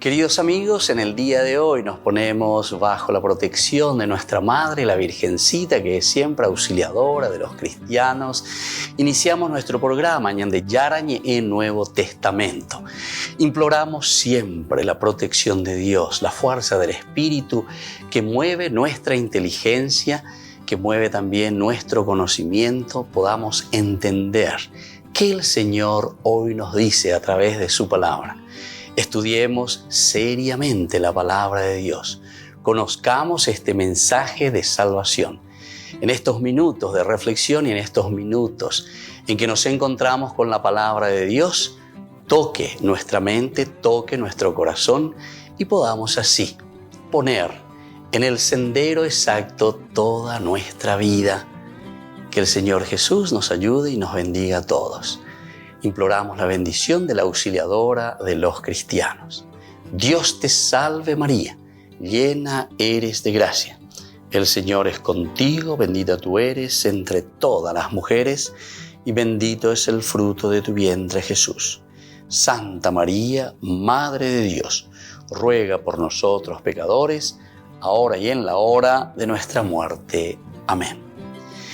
Queridos amigos, en el día de hoy nos ponemos bajo la protección de nuestra Madre, la Virgencita, que es siempre auxiliadora de los cristianos. Iniciamos nuestro programa Ñande Yarañe en Nuevo Testamento. Imploramos siempre la protección de Dios, la fuerza del Espíritu que mueve nuestra inteligencia, que mueve también nuestro conocimiento, podamos entender qué el Señor hoy nos dice a través de su palabra. Estudiemos seriamente la palabra de Dios. Conozcamos este mensaje de salvación. En estos minutos de reflexión y en estos minutos en que nos encontramos con la palabra de Dios, toque nuestra mente, toque nuestro corazón y podamos así poner en el sendero exacto toda nuestra vida. Que el Señor Jesús nos ayude y nos bendiga a todos. Imploramos la bendición de la auxiliadora de los cristianos. Dios te salve María, llena eres de gracia. El Señor es contigo, bendita tú eres entre todas las mujeres y bendito es el fruto de tu vientre Jesús. Santa María, Madre de Dios, ruega por nosotros pecadores, ahora y en la hora de nuestra muerte. Amén.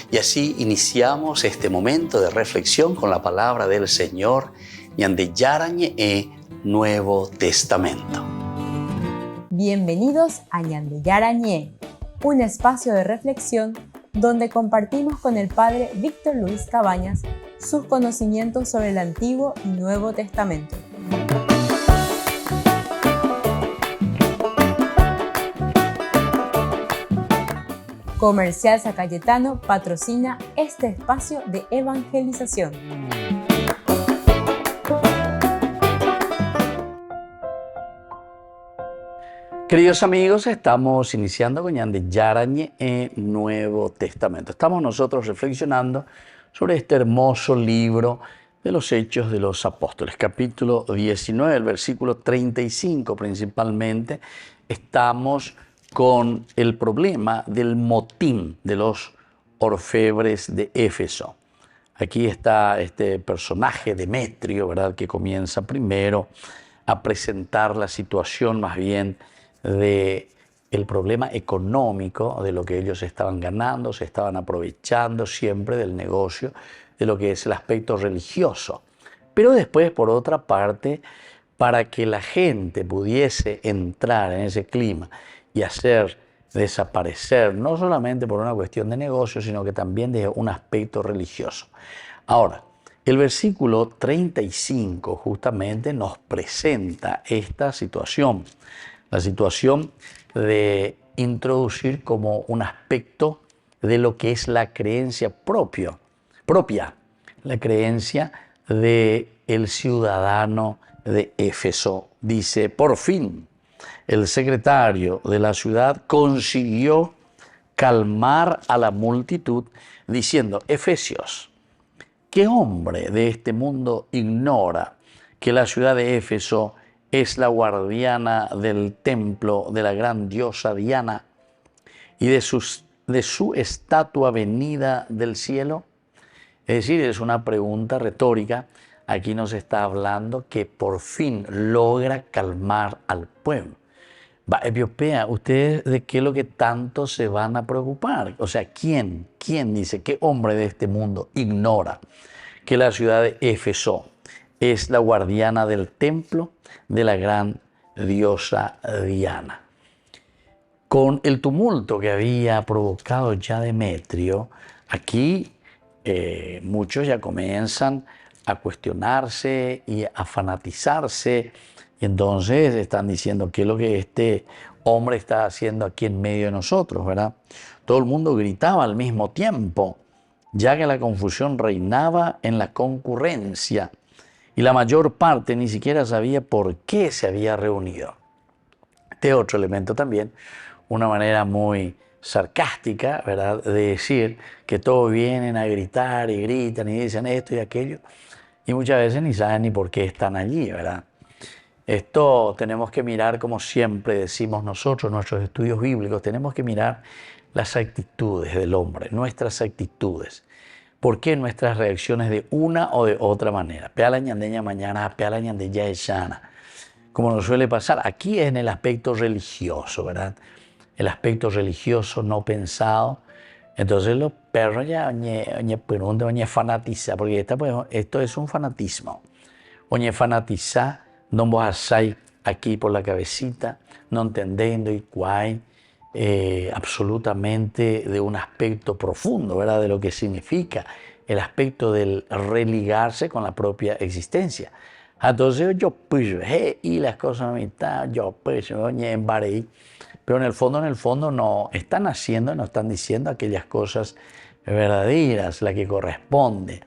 Y así iniciamos este momento de reflexión con la palabra del Señor, Ñande Yarañe Nuevo Testamento. Bienvenidos a Ñande Yarañe, un espacio de reflexión donde compartimos con el Padre Víctor Luis Cabañas sus conocimientos sobre el Antiguo y Nuevo Testamento. Comercial San Cayetano patrocina este espacio de evangelización. Queridos amigos, estamos iniciando con Ñande Yarañe Nuevo Testamento. Estamos nosotros reflexionando sobre este hermoso libro de los Hechos de los Apóstoles, capítulo 19, el versículo 35 principalmente. Estamos con el problema del motín de los orfebres de Éfeso. Aquí está este personaje Demetrio, ¿verdad?, que comienza primero a presentar la situación más bien de el problema económico, de lo que ellos estaban ganando, se estaban aprovechando siempre del negocio, de lo que es el aspecto religioso. Pero después, por otra parte, para que la gente pudiese entrar en ese clima y hacer desaparecer, no solamente por una cuestión de negocio, sino que también de un aspecto religioso. Ahora, el versículo 35 justamente nos presenta esta situación, la situación de introducir como un aspecto de lo que es la creencia propia, la creencia del ciudadano de Éfeso. Dice, por fin, el secretario de la ciudad consiguió calmar a la multitud diciendo, Efesios, ¿qué hombre de este mundo ignora que la ciudad de Éfeso es la guardiana del templo de la gran diosa Diana y de su estatua venida del cielo? Es decir, es una pregunta retórica. Aquí nos está hablando que por fin logra calmar al pueblo. Etiopía, ¿ustedes de qué es lo que tanto se van a preocupar? O sea, ¿quién dice, qué hombre de este mundo ignora que la ciudad de Éfeso es la guardiana del templo de la gran diosa Diana? Con el tumulto que había provocado ya Demetrio, aquí muchos ya comienzan a cuestionarse y a fanatizarse. Y entonces están diciendo qué es lo que este hombre está haciendo aquí en medio de nosotros, ¿verdad? Todo el mundo gritaba al mismo tiempo, ya que la confusión reinaba en la concurrencia y la mayor parte ni siquiera sabía por qué se había reunido. Este otro elemento también, una manera muy sarcástica, ¿verdad?, de decir que todos vienen a gritar y gritan y dicen esto y aquello y muchas veces ni saben ni por qué están allí, ¿verdad? Esto tenemos que mirar, como siempre decimos nosotros, nuestros estudios bíblicos, tenemos que mirar las actitudes del hombre, nuestras actitudes. ¿Por qué nuestras reacciones de una o de otra manera? Peala ñandeña mañana, peala ñandeña echana. como nos suele pasar. Aquí es en el aspecto religioso, ¿verdad? El aspecto religioso no pensado. Entonces los perros ya oñe fanatiza, porque esto es un fanatismo. Oñe fanatiza, no vos asai aquí por la cabecita, no entendiendo y cuál absolutamente de un aspecto profundo, ¿verdad? De lo que significa el aspecto del religarse con la propia existencia. Entonces yo pues, y las cosas no están, yo pues, oñe embaré. Pero en el fondo no están haciendo, no están diciendo aquellas cosas verdaderas, la que corresponde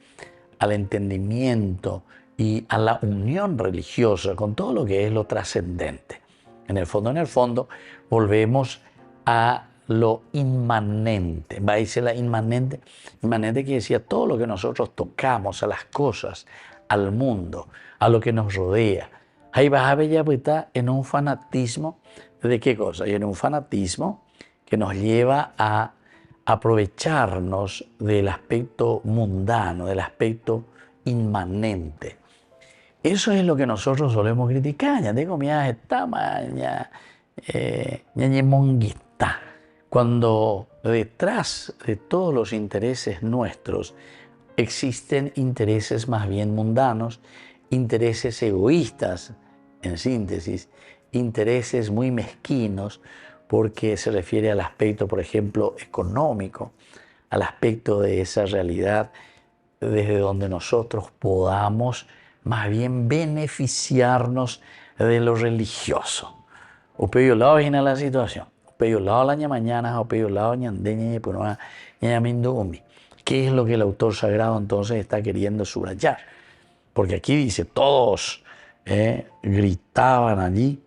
al entendimiento y a la unión religiosa con todo lo que es lo trascendente. En el fondo, volvemos a lo inmanente. Va a decir la inmanente que decía todo lo que nosotros tocamos, a las cosas, al mundo, a lo que nos rodea. Ahí vas a ver ya en un fanatismo. ¿De qué cosa? Y en un fanatismo que nos lleva a aprovecharnos del aspecto mundano, del aspecto inmanente. Eso es lo que nosotros solemos criticar. Ya tengo miedo esta maña, monguita. Cuando detrás de todos los intereses nuestros existen intereses más bien mundanos, intereses egoístas, en síntesis, intereses muy mezquinos, porque se refiere al aspecto, por ejemplo, económico, al aspecto de esa realidad desde donde nosotros podamos más bien beneficiarnos de lo religioso. O peor lado es la situación. O peor lado la mañana, o peor lado ñandeña, pues no ñamindumi. ¿Qué es lo que el autor sagrado entonces está queriendo subrayar? Porque aquí dice, todos gritaban allí.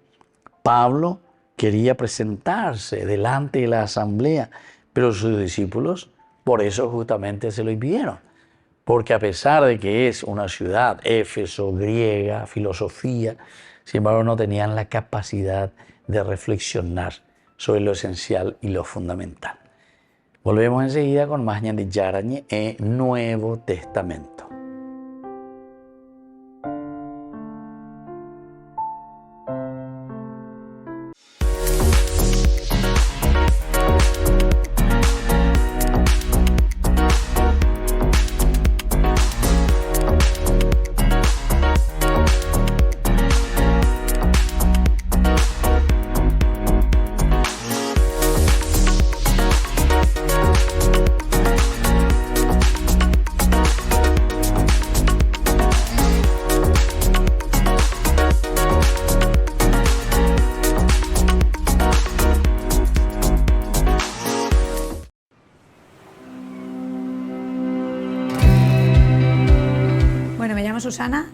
Pablo quería presentarse delante de la asamblea, pero sus discípulos por eso justamente se lo impidieron. Porque a pesar de que es una ciudad, Éfeso, griega, filosofía, sin embargo no tenían la capacidad de reflexionar sobre lo esencial y lo fundamental. Volvemos enseguida con más ñandi Yarañe en Nuevo Testamento. Susana,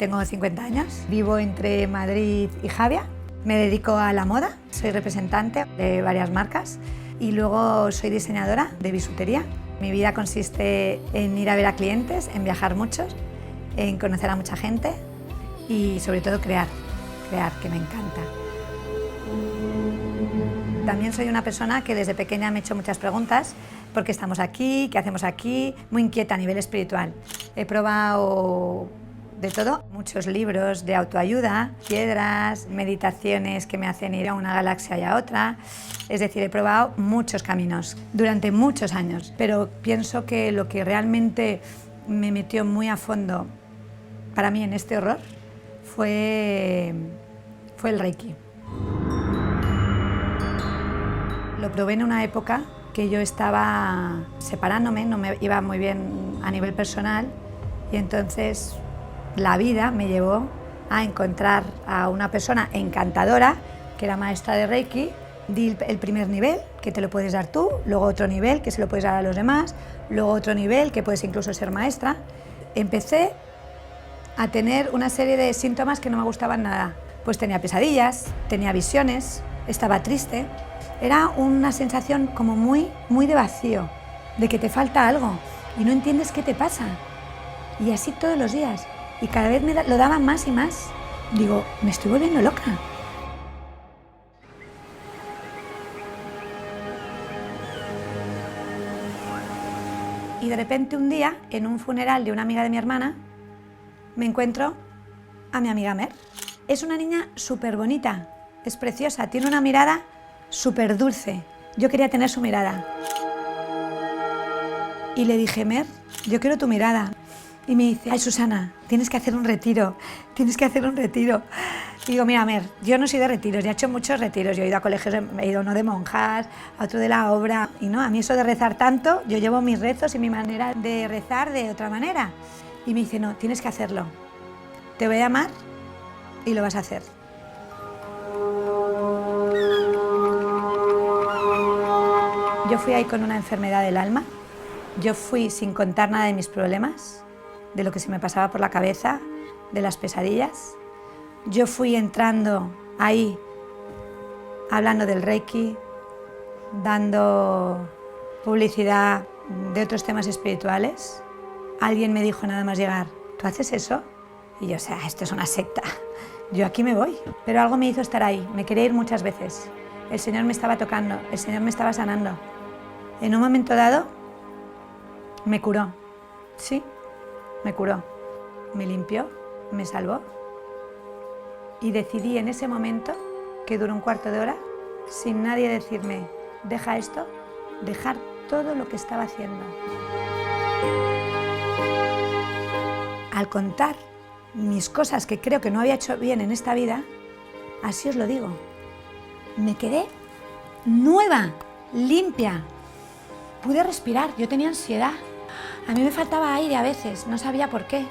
tengo 50 años, vivo entre Madrid y Javia, me dedico a la moda, soy representante de varias marcas y luego soy diseñadora de bisutería. Mi vida consiste en ir a ver a clientes, en viajar mucho, en conocer a mucha gente y sobre todo crear, que me encanta. También soy una persona que desde pequeña me he hecho muchas preguntas. ¿Por qué estamos aquí? ¿Qué hacemos aquí? Muy inquieta a nivel espiritual. He probado de todo, muchos libros de autoayuda, piedras, meditaciones que me hacen ir a una galaxia y a otra. Es decir, he probado muchos caminos durante muchos años, pero pienso que lo que realmente me metió muy a fondo para mí en este horror fue el Reiki. Lo probé en una época que yo estaba separándome, no me iba muy bien a nivel personal y entonces la vida me llevó a encontrar a una persona encantadora que era maestra de Reiki. Di el primer nivel, que te lo puedes dar tú, luego otro nivel, que se lo puedes dar a los demás, luego otro nivel, que puedes incluso ser maestra. Empecé a tener una serie de síntomas que no me gustaban nada. Pues tenía pesadillas, tenía visiones, estaba triste. Era una sensación como muy de vacío, de que te falta algo y no entiendes qué te pasa. Y así todos los días. Y cada vez lo daba más y más. Digo, me estoy volviendo loca. Y de repente un día, en un funeral de una amiga de mi hermana, me encuentro a mi amiga Mer. Es una niña súper bonita, es preciosa, tiene una mirada súper dulce. Yo quería tener su mirada. Y le dije, Mer, yo quiero tu mirada. Y me dice, ay, Susana, tienes que hacer un retiro, tienes que hacer un retiro. Y digo, mira, Mer, yo no soy de retiros, ya he hecho muchos retiros. Yo he ido a colegios, he ido uno de monjas, a otro de la obra. Y no, a mí eso de rezar tanto, yo llevo mis rezos y mi manera de rezar de otra manera. Y me dice, no, tienes que hacerlo. Te voy a llamar y lo vas a hacer. Yo fui ahí con una enfermedad del alma. Yo fui sin contar nada de mis problemas, de lo que se me pasaba por la cabeza, de las pesadillas. Yo fui entrando ahí, hablando del Reiki, dando publicidad de otros temas espirituales. Alguien me dijo nada más llegar, ¿tú haces eso? Y yo, o sea, esto es una secta, yo aquí me voy. Pero algo me hizo estar ahí, me quería ir muchas veces. El Señor me estaba tocando, el Señor me estaba sanando. En un momento dado, me curó, sí, me curó, me limpió, me salvó. Y decidí en ese momento, que duró un cuarto de hora, sin nadie decirme, deja esto, dejar todo lo que estaba haciendo. Al contar mis cosas que creo que no había hecho bien en esta vida, así os lo digo, me quedé nueva, limpia. Pude respirar, yo tenía ansiedad. A mí me faltaba aire a veces, no sabía por qué.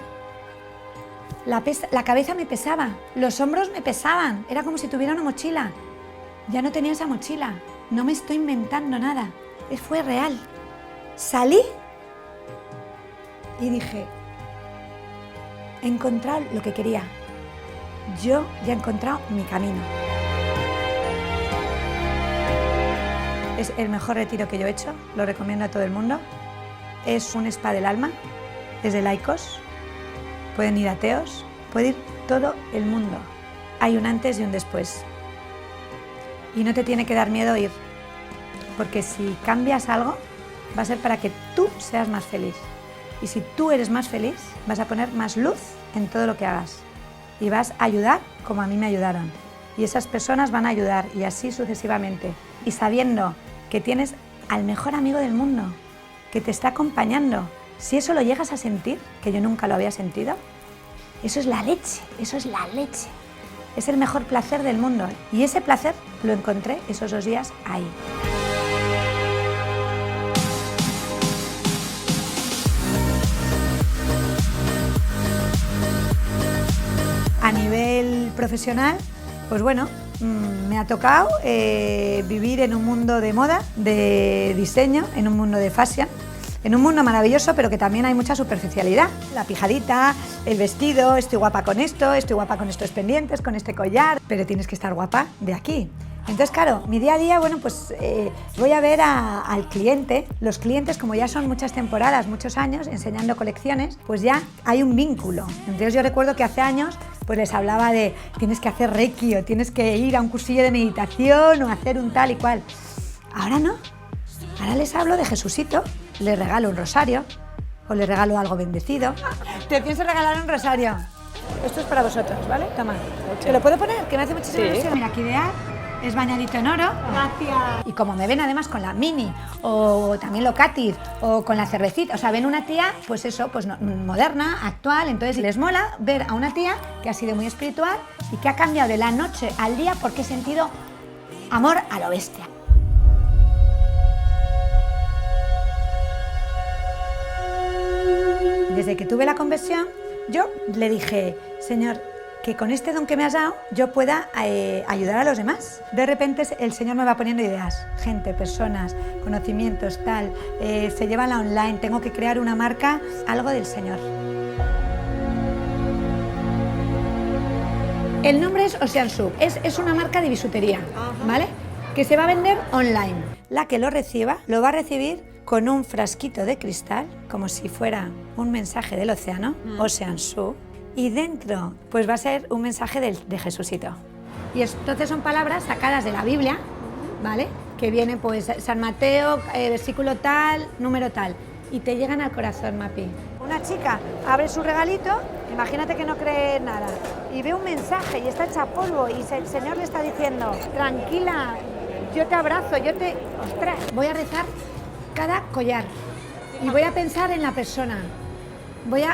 La cabeza me pesaba, los hombros me pesaban, era como si tuviera una mochila. Ya no tenía esa mochila, no me estoy inventando nada, fue real. Salí y dije, he encontrado lo que quería, yo ya he encontrado mi camino. Es el mejor retiro que yo he hecho, lo recomiendo a todo el mundo. Es un spa del alma, es de laicos, pueden ir ateos, puede ir todo el mundo. Hay un antes y un después. Y no te tiene que dar miedo ir, porque si cambias algo, va a ser para que tú seas más feliz. Y si tú eres más feliz, vas a poner más luz en todo lo que hagas. Y vas a ayudar como a mí me ayudaron. Y esas personas van a ayudar, y así sucesivamente. Y sabiendo que tienes al mejor amigo del mundo, que te está acompañando. Si eso lo llegas a sentir, que yo nunca lo había sentido, eso es la leche, eso es la leche. Es el mejor placer del mundo. Y ese placer lo encontré esos 2 días ahí. A nivel profesional, pues bueno, me ha tocado vivir en un mundo de moda, de diseño, en un mundo de fashion, en un mundo maravilloso, pero que también hay mucha superficialidad. La pijadita, el vestido, estoy guapa con esto, estoy guapa con estos pendientes, con este collar, pero tienes que estar guapa de aquí. Entonces, claro, mi día a día, bueno, pues voy a ver al cliente. Los clientes, como ya son muchas temporadas, muchos años, enseñando colecciones, pues ya hay un vínculo. Entonces yo recuerdo que hace años pues les hablaba de tienes que hacer Reiki o tienes que ir a un cursillo de meditación o hacer un tal y cual. Ahora no, ahora les hablo de Jesucito, les regalo un rosario o les regalo algo bendecido. Te pienso regalar un rosario. Esto es para vosotros, ¿vale? Toma. ¿Te lo puedo poner? Que me hace muchísima ilusión. Mira, aquí de ar, es bañadito en oro. Gracias. Y como me ven además con la mini o también lo cátiz o con la cervecita, o sea, ven una tía, pues eso, pues moderna, actual, entonces les mola ver a una tía que ha sido muy espiritual y que ha cambiado de la noche al día porque he sentido amor a lo bestia. Desde que tuve la conversión, yo le dije, Señor, que con este don que me has dado yo pueda ayudar a los demás. De repente el Señor me va poniendo ideas, gente, personas, conocimientos, tal, se lleva la online, tengo que crear una marca, algo del Señor. El nombre es Ocean Sub, es una marca de bisutería, ¿vale? Que se va a vender online. La que lo reciba lo va a recibir con un frasquito de cristal, como si fuera un mensaje del océano, Ocean Sub. Y dentro, pues va a ser un mensaje de Jesucito. Y entonces son palabras sacadas de la Biblia, ¿vale? Que viene pues San Mateo, versículo tal, número tal. Y te llegan al corazón, Mapi. Una chica abre su regalito imagínate que no cree nada y ve un mensaje y está hecha polvo y el Señor le está diciendo, tranquila, yo te abrazo, ostras, voy a rezar cada collar y voy a pensar en la persona.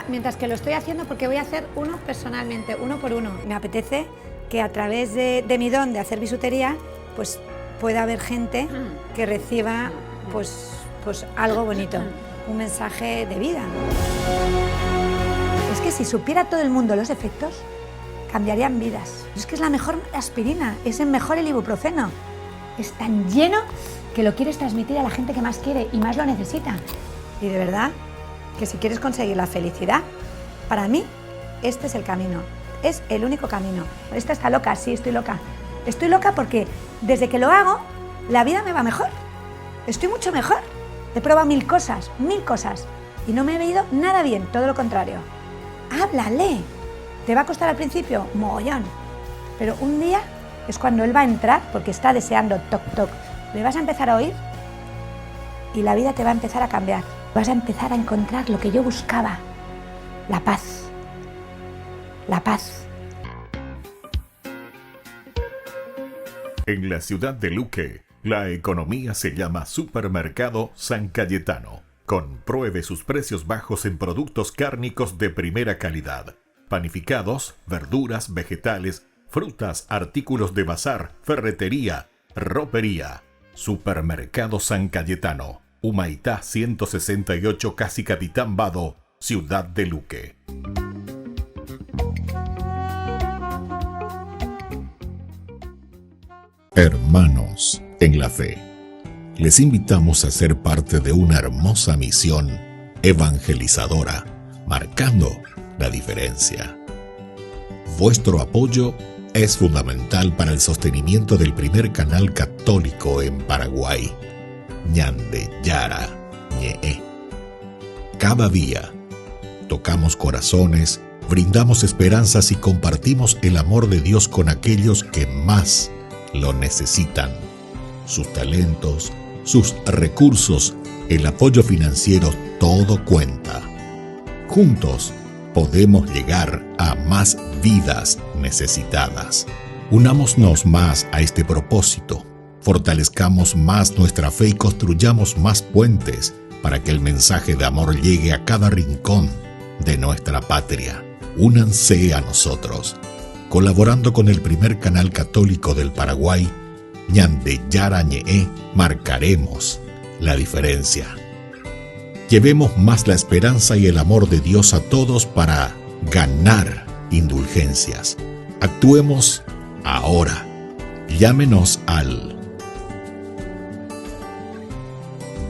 Mientras que lo estoy haciendo, porque voy a hacer uno personalmente, uno por uno. Me apetece que a través de mi don de hacer bisutería, pues pueda haber gente que reciba pues algo bonito, un mensaje de vida. Es que si supiera todo el mundo los efectos, cambiarían vidas. Es que es la mejor aspirina, es el mejor el ibuprofeno. Es tan lleno que lo quieres transmitir a la gente que más quiere y más lo necesita. Y de verdad que si quieres conseguir la felicidad, para mí este es el camino, es el único camino. Esta está loca, sí, estoy loca. Estoy loca porque desde que lo hago, la vida me va mejor. Estoy mucho mejor. He probado mil cosas, y no me he veído nada bien, todo lo contrario. Háblale. Te va a costar al principio mogollón, pero un día es cuando él va a entrar, porque está deseando toc toc. Le vas a empezar a oír y la vida te va a empezar a cambiar. Vas a empezar a encontrar lo que yo buscaba, la paz. La paz. En la ciudad de Luque, la economía se llama Supermercado San Cayetano. Compruebe sus precios bajos en productos cárnicos de primera calidad. Panificados, verduras, vegetales, frutas, artículos de bazar, ferretería, ropería. Supermercado San Cayetano. Humaitá 168, casi Capitán Vado, ciudad de Luque. Hermanos en la fe, les invitamos a ser parte de una hermosa misión evangelizadora, marcando la diferencia. Vuestro apoyo es fundamental para el sostenimiento del primer canal católico en Paraguay, Ñande Yara Ñe. Cada día tocamos corazones, brindamos esperanzas y compartimos el amor de Dios con aquellos que más lo necesitan. Sus talentos, sus recursos, el apoyo financiero, todo cuenta. Juntos podemos llegar a más vidas necesitadas. Unámonos más a este propósito. Fortalezcamos más nuestra fe y construyamos más puentes para que el mensaje de amor llegue a cada rincón de nuestra patria. Únanse a nosotros, colaborando con el primer canal católico del Paraguay, Ñande Yara Ñe, marcaremos la diferencia. Llevemos más la esperanza y el amor de Dios a todos para ganar indulgencias. Actuemos ahora. Llámenos al...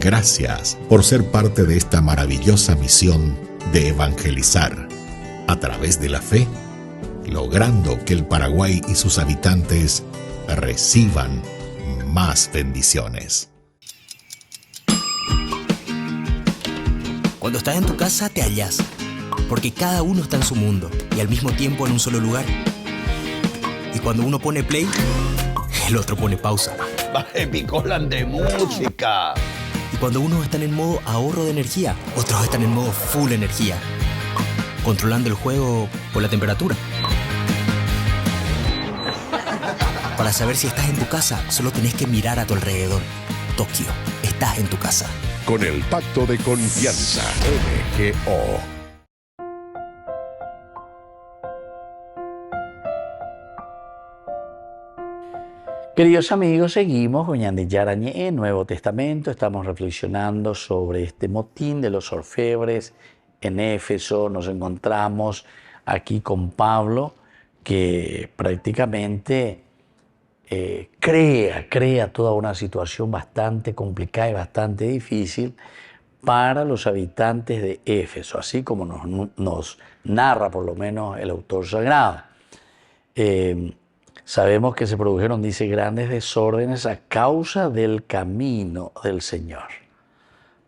Gracias por ser parte de esta maravillosa misión de evangelizar a través de la fe, logrando que el Paraguay y sus habitantes reciban más bendiciones. Cuando estás en tu casa te hallas, porque cada uno está en su mundo y al mismo tiempo en un solo lugar. Y cuando uno pone play, el otro pone pausa. Baje picolan de música. Y cuando unos están en modo ahorro de energía, otros están en modo full energía, controlando el juego por la temperatura. Para saber si estás en tu casa, solo tenés que mirar a tu alrededor. Tokio, estás en tu casa. Con el Pacto de Confianza, MGO. Queridos amigos, seguimos con Ñande Yara Ñe, Nuevo Testamento. Estamos reflexionando sobre este motín de los orfebres en Éfeso. Nos encontramos aquí con Pablo, que prácticamente crea toda una situación bastante complicada y bastante difícil para los habitantes de Éfeso, así como nos narra por lo menos el autor sagrado. Sabemos que se produjeron, dice, grandes desórdenes a causa del camino del Señor.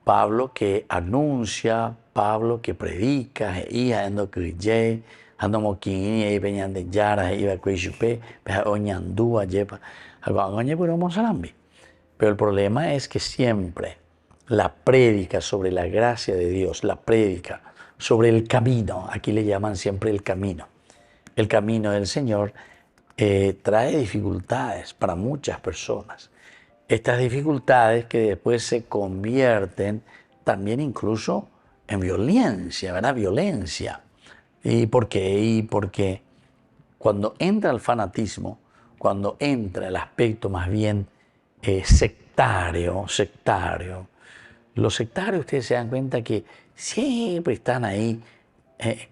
Pablo que anuncia, Pablo que predica, pero el problema es que siempre la prédica sobre la gracia de Dios, la prédica sobre el camino. Aquí le llaman siempre el camino. El camino del Señor trae dificultades para muchas personas. Estas dificultades que después se convierten también incluso en violencia, ¿verdad? Violencia. ¿Y por qué? Y porque cuando entra el fanatismo, cuando entra el aspecto más bien sectario, los sectarios, ustedes se dan cuenta que siempre están ahí, se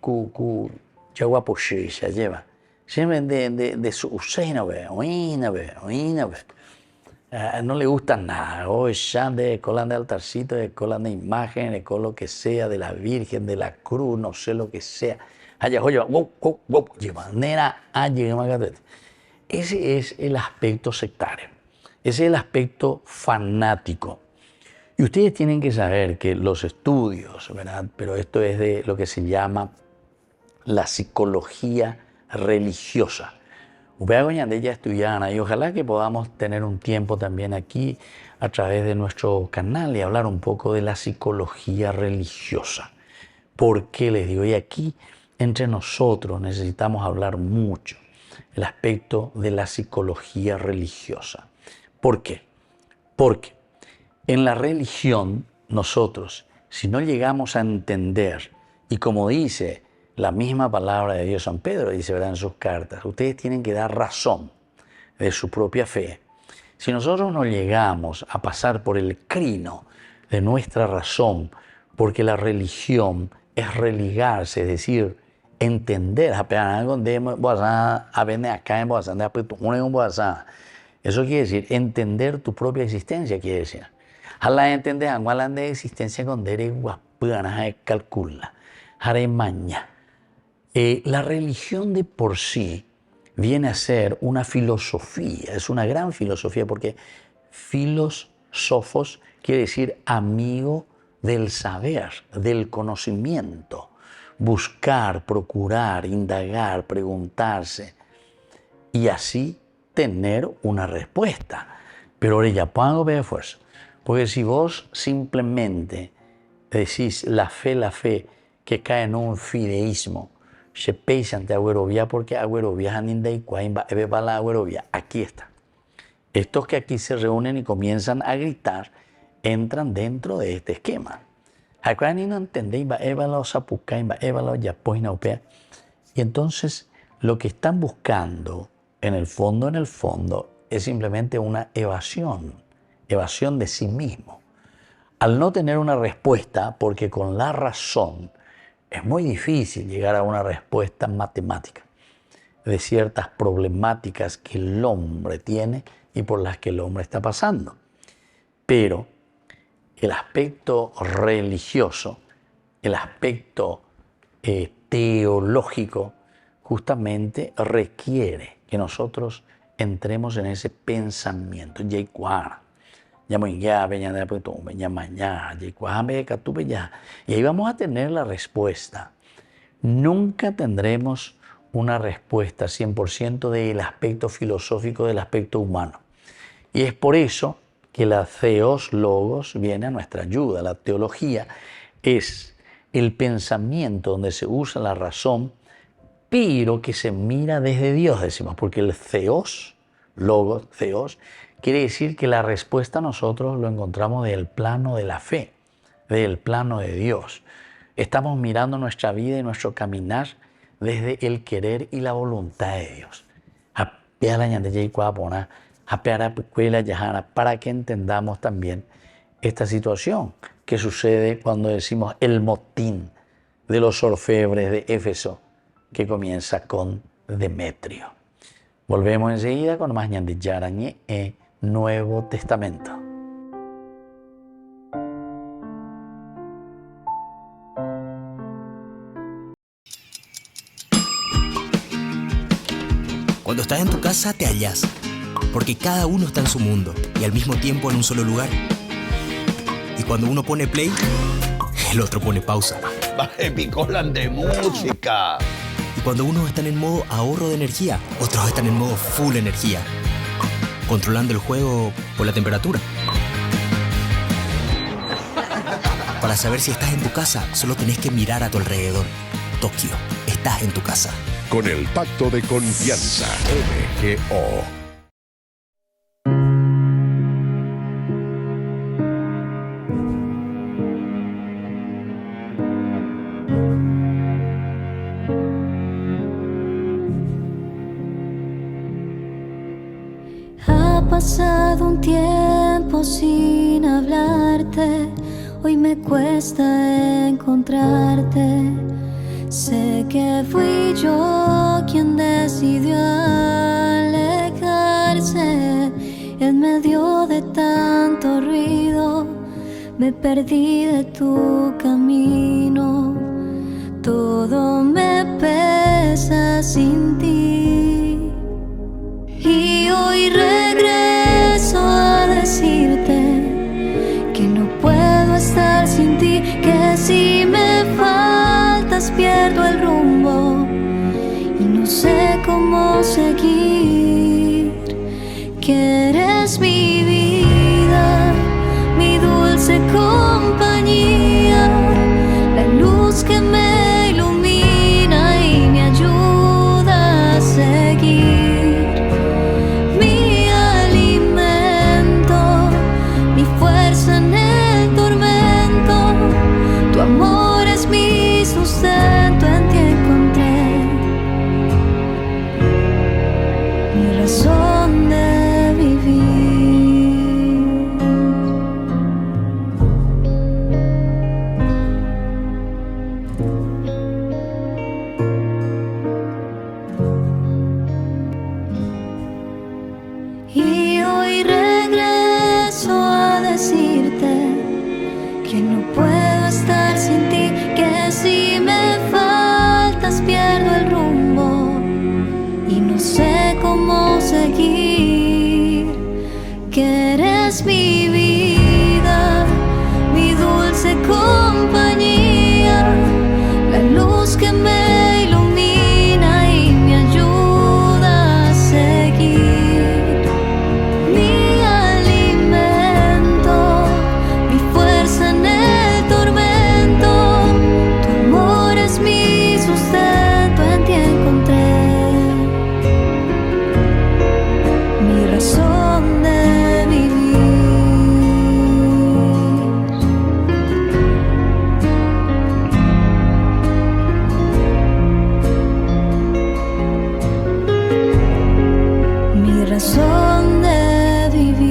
lleva, siempre de su seno, no le gusta nada, hoy ya de colan de altarcito, de colan de imagen, de colan lo que sea, de la Virgen, de la cruz, no sé lo que sea. Ese es el aspecto sectario, ese es el aspecto fanático. Y ustedes tienen que saber que los estudios, ¿verdad? Pero esto es de lo que se llama la psicología religiosa. Ya estudian y ojalá que podamos tener un tiempo también aquí a través de nuestro canal y hablar un poco de la psicología religiosa. ¿Por qué les digo? Y aquí entre nosotros necesitamos hablar mucho el aspecto de la psicología religiosa. ¿Por qué? Porque en la religión nosotros, si no llegamos a entender, y como dice la misma palabra de Dios, San Pedro dice, ¿verdad?, en sus cartas, ustedes tienen que dar razón de su propia fe. Si nosotros no llegamos a pasar por el crino de nuestra razón, porque la religión es religarse, es decir, entender, eso quiere decir entender tu propia existencia, quiere decir. Jala entender angualan de existencia con dere guapana calcula, jare maña. La religión de por sí viene a ser una filosofía, es una gran filosofía porque filósofos quiere decir amigo del saber, del conocimiento, buscar, procurar, indagar, preguntarse y así tener una respuesta. Pero ahora ya pongo de esfuerzo, porque si vos simplemente decís la fe, que cae en un fideísmo, se pesa ante agüerovia porque agüerovia aquí está. Estos que aquí se reúnen y comienzan a gritar entran dentro de este esquema. Y entonces lo que están buscando en el fondo es simplemente una evasión de sí mismo. Al no tener una respuesta, porque con la razón es muy difícil llegar a una respuesta matemática de ciertas problemáticas que el hombre tiene y por las que el hombre está pasando. Pero el aspecto religioso, el aspecto teológico, justamente requiere que nosotros entremos en ese pensamiento. Y ahí vamos a tener la respuesta. Nunca tendremos una respuesta 100% del aspecto filosófico del aspecto humano. Y es por eso que la theos logos viene a nuestra ayuda. La teología es el pensamiento donde se usa la razón, pero que se mira desde Dios, decimos, porque el theos, logos, theos, quiere decir que la respuesta nosotros lo encontramos del plano de la fe, del plano de Dios. Estamos mirando nuestra vida y nuestro caminar desde el querer y la voluntad de Dios. Para que entendamos también esta situación que sucede cuando decimos el motín de los orfebres de Éfeso, que comienza con Demetrio. Volvemos enseguida con más Ñandi Yarañe Nuevo Testamento. Cuando estás en tu casa te hallas, porque cada uno está en su mundo y al mismo tiempo en un solo lugar. Y cuando uno pone play, el otro pone pausa. Picolan de música. Y cuando unos están en modo ahorro de energía, otros están en modo full energía, controlando el juego por la temperatura. Para saber si estás en tu casa, solo tenés que mirar a tu alrededor. Tokio, estás en tu casa. Con el Pacto de Confianza, MGO. Ha pasado un tiempo sin hablarte, hoy me cuesta encontrarte. Sé que fui yo quien decidió alejarse. En medio de tanto ruido, me perdí de tu camino. Todo me pesa sin ti. Y hoy regreso a decirte que no puedo estar sin ti, que si me faltas pierdo el rumbo y no sé cómo seguir. Que eres mi vida, mi dulce compañía, la luz que me ilumina y me ayuda a seguir. Mi alimento, mi fuerza en el tormento, tu amor es mi sustento, en ti encontré mi razón de vivir. Y hoy regreso a decirte que no puedo estar sin ti, que si me faltas pierdo el rumbo y no sé cómo seguir. Que eres mi vida, mi dulce compañía, la luz que me ilumina y me ayuda a seguir. Mi alimento, mi fuerza en el tormento, tu amor es mi sustento, en ti encontré mi razón de vivir. Mi razón de vivir.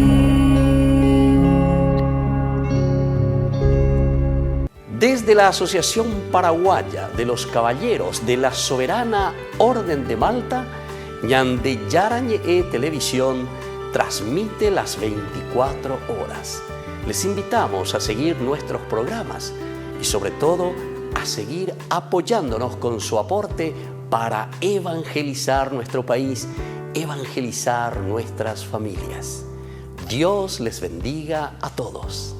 Desde la Asociación Paraguaya de los Caballeros de la Soberana Orden de Malta, Ñande Yarañe Televisión transmite las 24 horas. Les invitamos a seguir nuestros programas y sobre todo a seguir apoyándonos con su aporte para evangelizar nuestro país, evangelizar nuestras familias. Dios les bendiga a todos.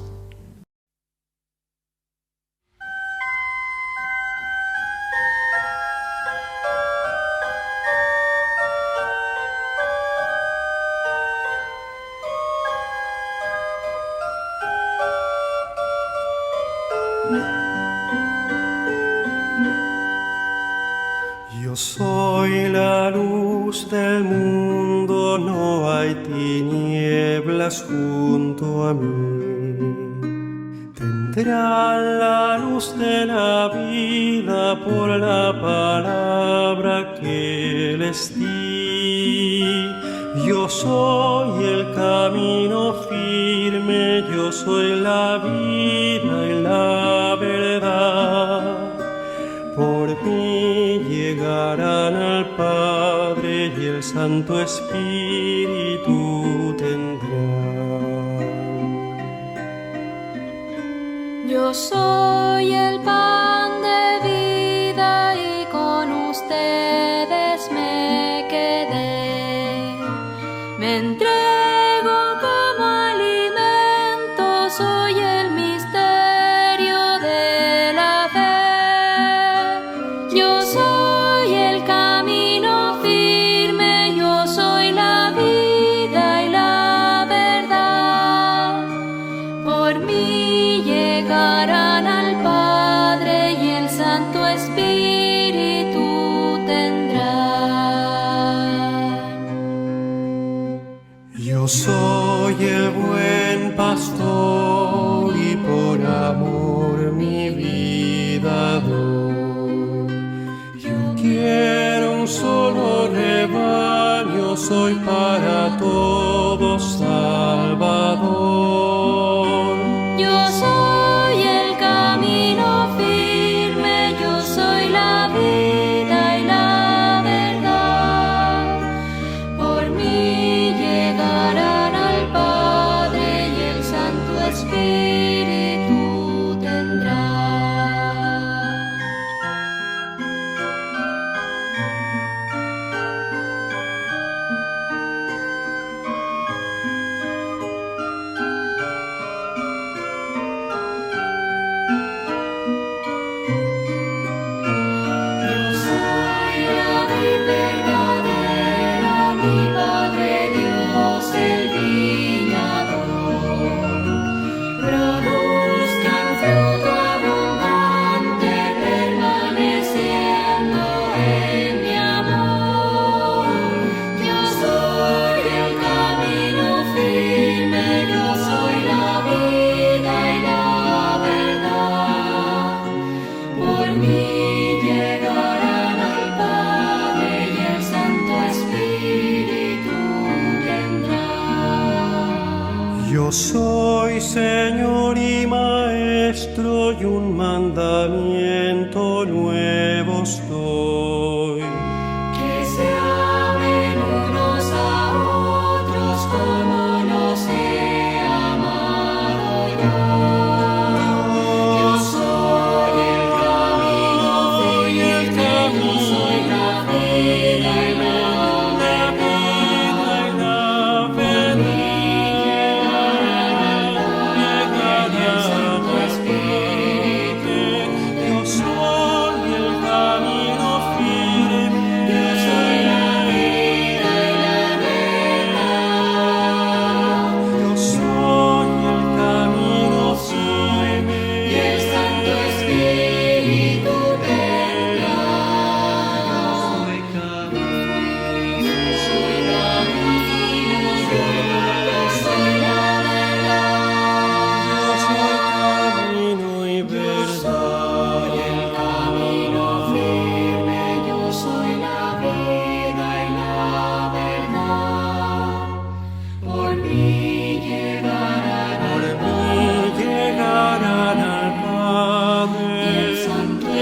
Yo soy la luz del mundo, no hay tinieblas junto a mí. Tendrán la luz de la vida por la palabra que les di. Yo soy el camino firme, yo soy la vida y la verdad. Por mí llegarán al Padre y el Santo Espíritu tendrán. Yo soy el pan de vida y con ustedes me quedé. Me entrego como alimento, soy el misterio de la fe. Yo soy el camino firme, yo soy la vida y la verdad. Por mí llegarán a Yo soy el buen pastor y por amor mi vida doy. Yo quiero un solo rebaño, soy para todos Salvador. Yo soy el camino firme, yo soy la vida y la verdad. Por mí llegarán al Padre y el Santo Espíritu tendrá. Yo soy Señor y Maestro y un mandamiento nuevo os doy. Que se amen unos a otros como los he amado yo. Yo soy el camino firme, yo soy la vida y la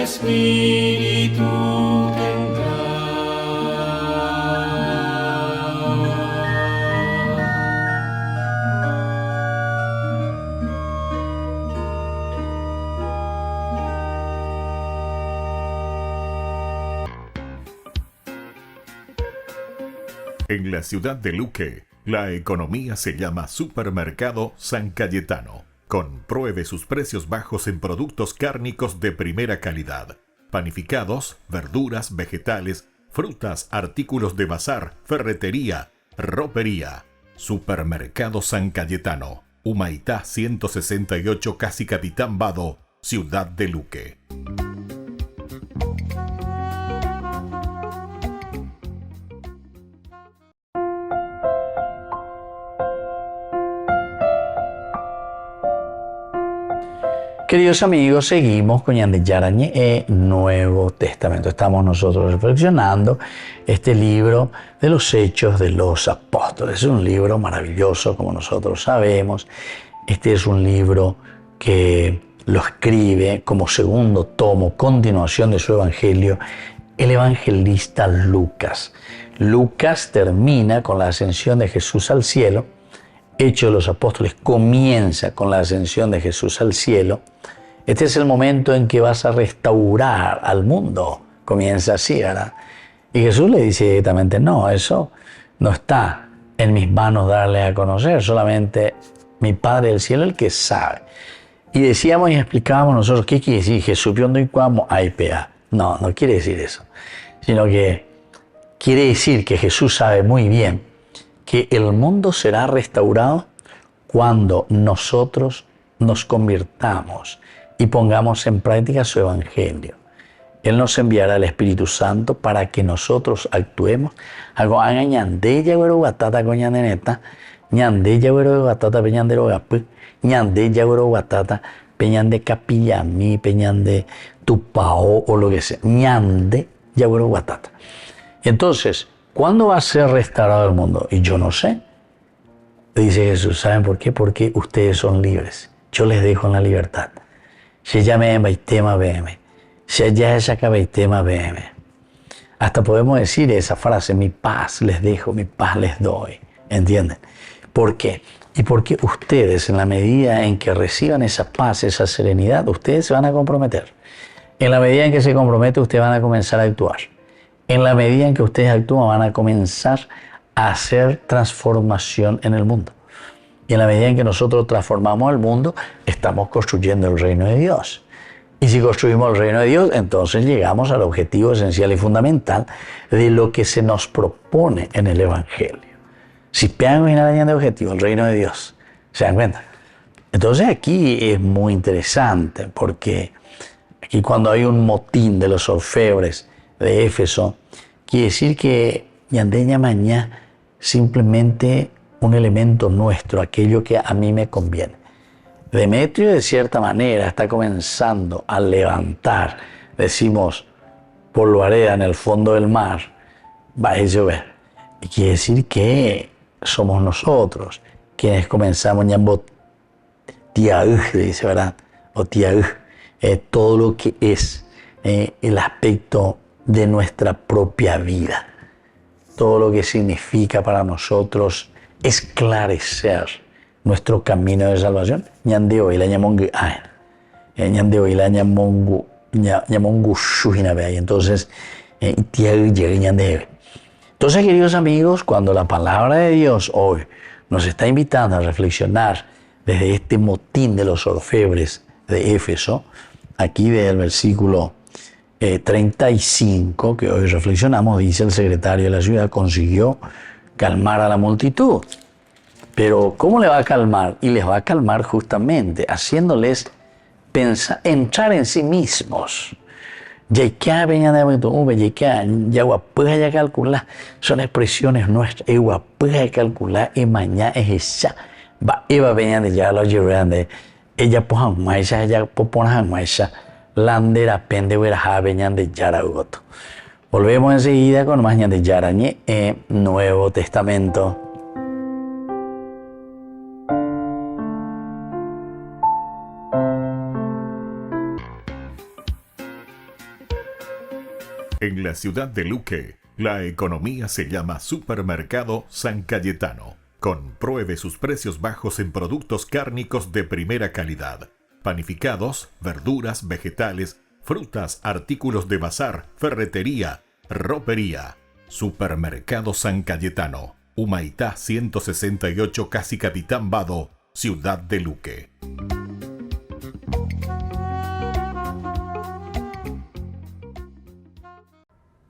Espíritu tendrá. En la ciudad de Luque, la economía se llama Supermercado San Cayetano. Compruebe sus precios bajos en productos cárnicos de primera calidad. Panificados, verduras, vegetales, frutas, artículos de bazar, ferretería, ropería. Supermercado San Cayetano, Humaitá 168, Casi Capitán Vado, ciudad de Luque. Queridos amigos, seguimos con Ñande Yarañe Nuevo Testamento. Estamos nosotros reflexionando este libro de los Hechos de los Apóstoles. Es un libro maravilloso, como nosotros sabemos. Este es un libro que lo escribe como segundo tomo, continuación de su evangelio, el evangelista Lucas. Lucas termina con la ascensión de Jesús al cielo. Hechos de los Apóstoles comienza con la ascensión de Jesús al cielo. Este es el momento en que vas a restaurar al mundo. Comienza así, ¿verdad? Y Jesús le dice directamente, no, eso no está en mis manos darle a conocer, solamente mi Padre del cielo el que sabe. Y decíamos y explicábamos nosotros, ¿qué quiere decir? Jesús piondo y cuamo IPA. No, no quiere decir eso, sino que quiere decir que Jesús sabe muy bien que el mundo será restaurado cuando nosotros nos convirtamos y pongamos en práctica su evangelio. Él nos enviará el Espíritu Santo para que nosotros actuemos. Algo ñande yagüero batata peñande rogapu, ñande yagüero batata peñande capillami, peñande tupao o lo que sea, ñande yagüero batata. Entonces, ¿cuándo va a ser restaurado el mundo? Y yo no sé. Dice Jesús, ¿saben por qué? Porque ustedes son libres. Yo les dejo en la libertad. Si ya me baitema BM. Si ya es acá baitema BM. Hasta podemos decir esa frase, mi paz les dejo, mi paz les doy. ¿Entienden? ¿Por qué? Y porque ustedes, en la medida en que reciban esa paz, esa serenidad, ustedes se van a comprometer. En la medida en que se compromete, ustedes van a comenzar a actuar. En la medida en que ustedes actúan, van a comenzar a hacer transformación en el mundo. Y en la medida en que nosotros transformamos el mundo, estamos construyendo el reino de Dios. Y si construimos el reino de Dios, entonces llegamos al objetivo esencial y fundamental de lo que se nos propone en el Evangelio. Si pegan en la línea de objetivo, el reino de Dios, ¿se dan cuenta? Entonces aquí es muy interesante, porque aquí cuando hay un motín de los orfebres de Éfeso, quiere decir que ñandeña mañá simplemente un elemento nuestro, aquello que a mí me conviene. Demetrio de cierta manera está comenzando a levantar, decimos, polvareda en el fondo del mar, va a llover. Y quiere decir que somos nosotros quienes comenzamos ñambo tiaúj, dice, ¿verdad? O tiaúj, todo lo que es el aspecto de nuestra propia vida. Todo lo que significa para nosotros esclarecer nuestro camino de salvación. Ñandeo y la ñamongu aen. Ñandeo y la ñamongu shuhinabe. Entonces, entonces, queridos amigos, cuando la palabra de Dios hoy nos está invitando a reflexionar desde este motín de los orfebres de Éfeso, aquí del versículo 35, que hoy reflexionamos, dice: el secretario de la ciudad consiguió calmar a la multitud. Pero ¿cómo le va a calmar? Y les va a calmar justamente haciéndoles pensar, entrar en sí mismos. Son expresiones nuestras. Calcular y mañana es esa. Eva venía de ya lo llevan. Ella pojan maisha, ella poponan maisha. Landera pende vera venían de Yaragoto. Volvemos enseguida con más de Yarañe en Nuevo Testamento. En la ciudad de Luque, la economía se llama Supermercado San Cayetano. Compruebe sus precios bajos en productos cárnicos de primera calidad. Panificados, verduras, vegetales, frutas, artículos de bazar, ferretería, ropería. Supermercado San Cayetano, Humaitá 168, Casi Capitán Vado, ciudad de Luque.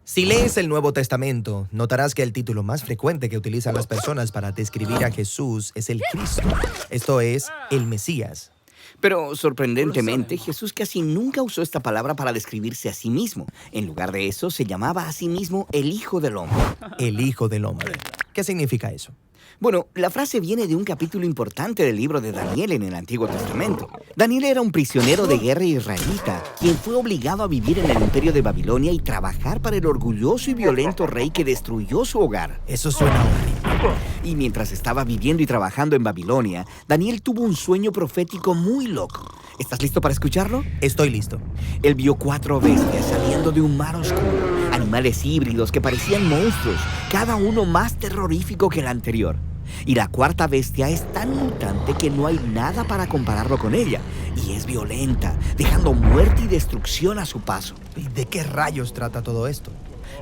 Si lees el Nuevo Testamento, notarás que el título más frecuente que utilizan las personas para describir a Jesús es el Cristo, esto es, el Mesías. Pero, sorprendentemente, Jesús casi nunca usó esta palabra para describirse a sí mismo. En lugar de eso, se llamaba a sí mismo el Hijo del Hombre. El Hijo del Hombre. ¿Qué significa eso? Bueno, la frase viene de un capítulo importante del libro de Daniel en el Antiguo Testamento. Daniel era un prisionero de guerra israelita, quien fue obligado a vivir en el imperio de Babilonia y trabajar para el orgulloso y violento rey que destruyó su hogar. Eso suena horrible. Y mientras estaba viviendo y trabajando en Babilonia, Daniel tuvo un sueño profético muy loco. ¿Estás listo para escucharlo? Estoy listo. Él vio 4 bestias saliendo de un mar oscuro, animales híbridos que parecían monstruos, cada uno más terrorífico que el anterior. Y la 4ª bestia es tan mutante que no hay nada para compararlo con ella. Y es violenta, dejando muerte y destrucción a su paso. ¿Y de qué rayos trata todo esto?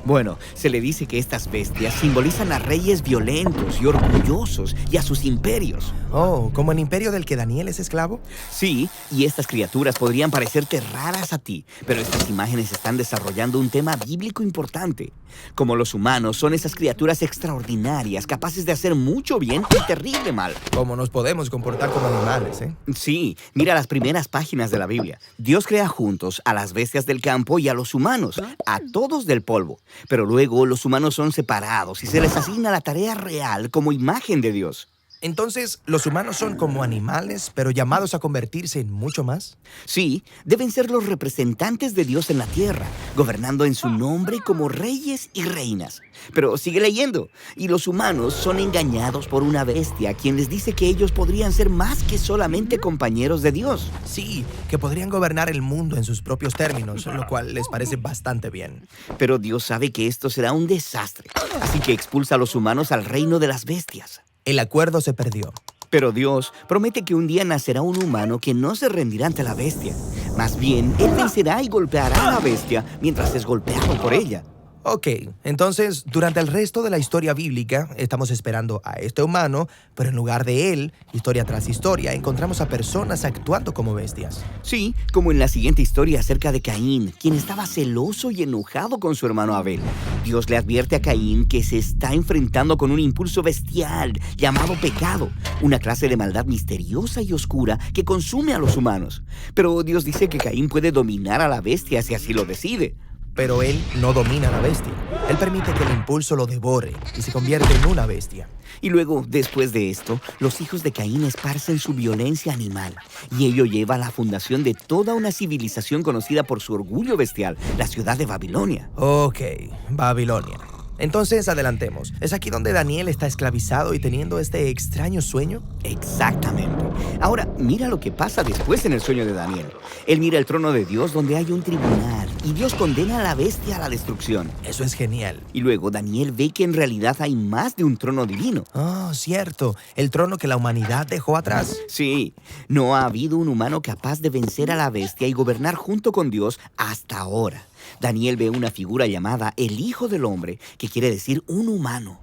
Bueno, se le dice que estas bestias simbolizan a reyes violentos y orgullosos y a sus imperios. Oh, ¿como el imperio del que Daniel es esclavo? Sí, y estas criaturas podrían parecerte raras a ti, pero estas imágenes están desarrollando un tema bíblico importante. Como los humanos, son esas criaturas extraordinarias, capaces de hacer mucho bien y terrible mal. ¿Cómo nos podemos comportar como animales, eh? Sí, mira las primeras páginas de la Biblia. Dios crea juntos a las bestias del campo y a los humanos, a todos del polvo. Pero luego los humanos son separados y se les asigna la tarea real como imagen de Dios. Entonces, ¿los humanos son como animales, pero llamados a convertirse en mucho más? Sí, deben ser los representantes de Dios en la tierra, gobernando en su nombre como reyes y reinas. Pero sigue leyendo. Y los humanos son engañados por una bestia, quien les dice que ellos podrían ser más que solamente compañeros de Dios. Sí, que podrían gobernar el mundo en sus propios términos, lo cual les parece bastante bien. Pero Dios sabe que esto será un desastre, así que expulsa a los humanos al reino de las bestias. El acuerdo se perdió. Pero Dios promete que un día nacerá un humano que no se rendirá ante la bestia. Más bien, él vencerá y golpeará a la bestia mientras es golpeado por ella. Ok, entonces, durante el resto de la historia bíblica, estamos esperando a este humano, pero en lugar de él, historia tras historia, encontramos a personas actuando como bestias. Sí, como en la siguiente historia acerca de Caín, quien estaba celoso y enojado con su hermano Abel. Dios le advierte a Caín que se está enfrentando con un impulso bestial llamado pecado, una clase de maldad misteriosa y oscura que consume a los humanos. Pero Dios dice que Caín puede dominar a la bestia si así lo decide. Pero él no domina a la bestia. Él permite que el impulso lo devore y se convierte en una bestia. Y luego, después de esto, los hijos de Caín esparcen su violencia animal. Y ello lleva a la fundación de toda una civilización conocida por su orgullo bestial, la ciudad de Babilonia. Ok, Babilonia. Entonces, adelantemos. ¿Es aquí donde Daniel está esclavizado y teniendo este extraño sueño? Exactamente. Ahora, mira lo que pasa después en el sueño de Daniel. Él mira el trono de Dios donde hay un tribunal y Dios condena a la bestia a la destrucción. Eso es genial. Y luego Daniel ve que en realidad hay más de un trono divino. Oh, cierto. El trono que la humanidad dejó atrás. Sí, no ha habido un humano capaz de vencer a la bestia y gobernar junto con Dios hasta ahora. Daniel ve una figura llamada el Hijo del Hombre, que quiere decir un humano.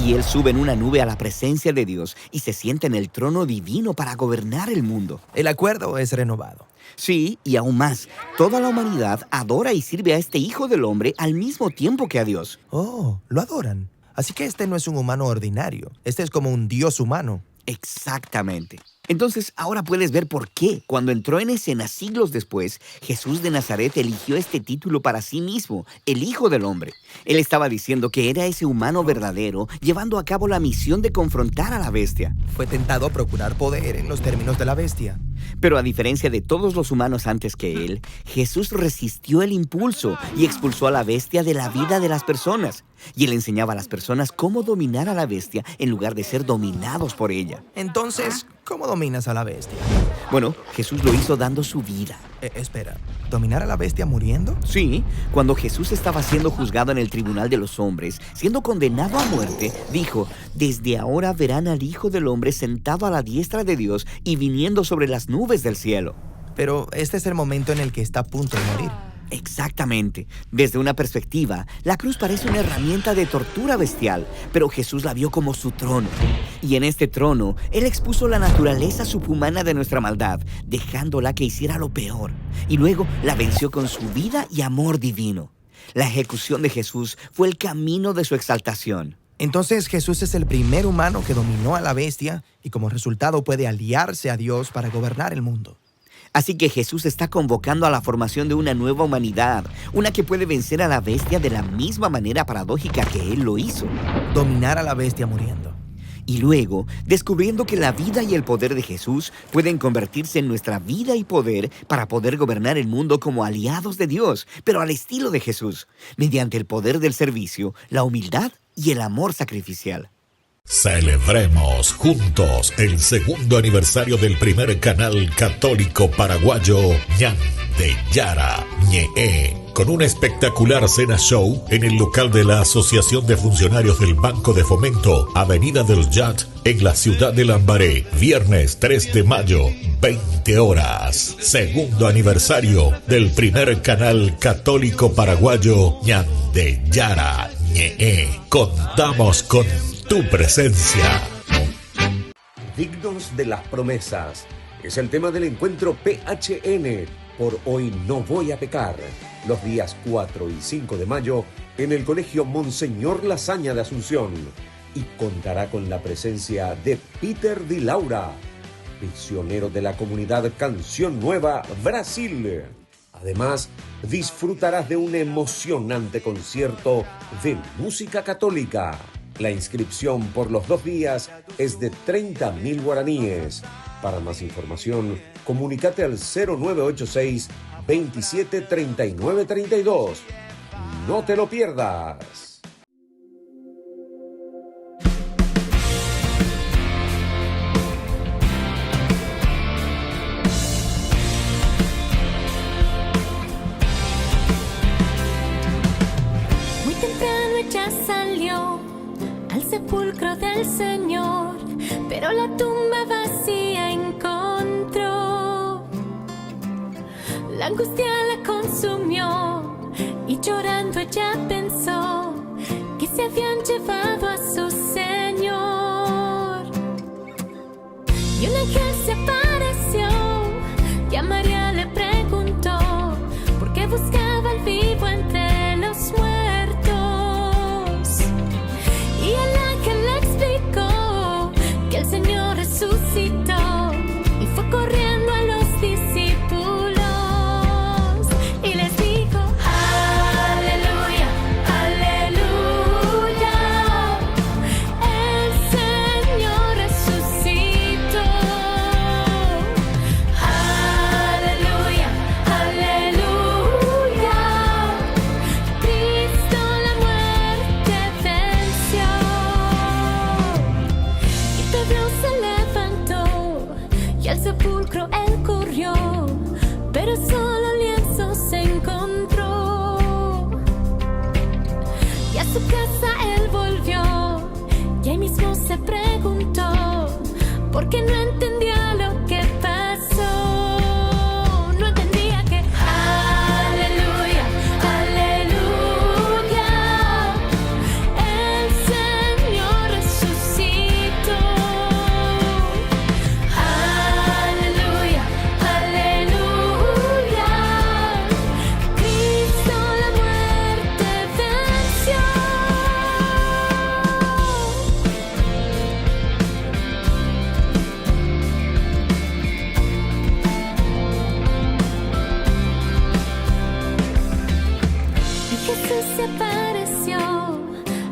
Y él sube en una nube a la presencia de Dios y se sienta en el trono divino para gobernar el mundo. El acuerdo es renovado. Sí, y aún más, toda la humanidad adora y sirve a este Hijo del Hombre al mismo tiempo que a Dios. Oh, lo adoran. Así que este no es un humano ordinario. Este es como un Dios humano. Exactamente. Entonces, ahora puedes ver por qué, cuando entró en escena siglos después, Jesús de Nazaret eligió este título para sí mismo, el Hijo del Hombre. Él estaba diciendo que era ese humano verdadero, llevando a cabo la misión de confrontar a la bestia. Fue tentado a procurar poder en los términos de la bestia. Pero a diferencia de todos los humanos antes que él, Jesús resistió el impulso y expulsó a la bestia de la vida de las personas. Y él enseñaba a las personas cómo dominar a la bestia en lugar de ser dominados por ella. Entonces, ¿cómo dominas a la bestia? Bueno, Jesús lo hizo dando su vida. Espera, ¿dominar a la bestia muriendo? Sí, cuando Jesús estaba siendo juzgado en el tribunal de los hombres, siendo condenado a muerte, dijo: desde ahora verán al Hijo del Hombre sentado a la diestra de Dios y viniendo sobre las nubes del cielo. Pero este es el momento en el que está a punto de morir. Exactamente. Desde una perspectiva, la cruz parece una herramienta de tortura bestial, pero Jesús la vio como su trono. Y en este trono, Él expuso la naturaleza subhumana de nuestra maldad, dejándola que hiciera lo peor. Y luego la venció con su vida y amor divino. La ejecución de Jesús fue el camino de su exaltación. Entonces Jesús es el primer humano que dominó a la bestia y como resultado puede aliarse a Dios para gobernar el mundo. Así que Jesús está convocando a la formación de una nueva humanidad, una que puede vencer a la bestia de la misma manera paradójica que Él lo hizo. Dominar a la bestia muriendo. Y luego, descubriendo que la vida y el poder de Jesús pueden convertirse en nuestra vida y poder para poder gobernar el mundo como aliados de Dios, pero al estilo de Jesús, mediante el poder del servicio, la humildad y el amor sacrificial. Celebremos juntos el segundo aniversario del primer canal católico paraguayo Ñande Yara Ñe'e, con un espectacular cena show en el local de la Asociación de Funcionarios del Banco de Fomento, Avenida del Yat, en la ciudad de Lambaré, viernes 3 de mayo, 20 horas. Segundo aniversario del primer canal católico paraguayo Ñande Yara Ñe'e. Contamos con tu presencia. Dignos de las promesas es el tema del encuentro PHN por Hoy No Voy a Pecar, los días 4 y 5 de mayo en el Colegio Monseñor Lasaña de Asunción, y contará con la presencia de Peter Di Laura, misionero de la comunidad Canción Nueva Brasil. Además, disfrutarás de un emocionante concierto de música católica. La inscripción por los 2 días es de 30.000 guaraníes. Para más información, comunícate al 0986 27 39 32. No te lo pierdas. Muy temprano ella salió al sepulcro del Señor, pero la tumba vacía encontró. La angustia la consumió y llorando ella pensó que se habían llevado a su Señor. Y un ángel se apareció y a María le preguntó por qué buscaba al vivo entre los muertos. Y el ángel le explicó que el Señor resucitó y fue corriendo a los discípulos y les dijo: aleluya, aleluya, el Señor resucitó. Aleluya, aleluya, Cristo la muerte venció. Y Pedro se levantó y al sepulcro él corrió, pero solo lienzo se encontró. Y a su casa él volvió y ahí mismo se preguntó por qué no entendía lo que pasó. No entendía que aleluya, aleluya, el Señor resucitó. Aleluya, aleluya, Cristo la muerte venció. Y Jesús se apareció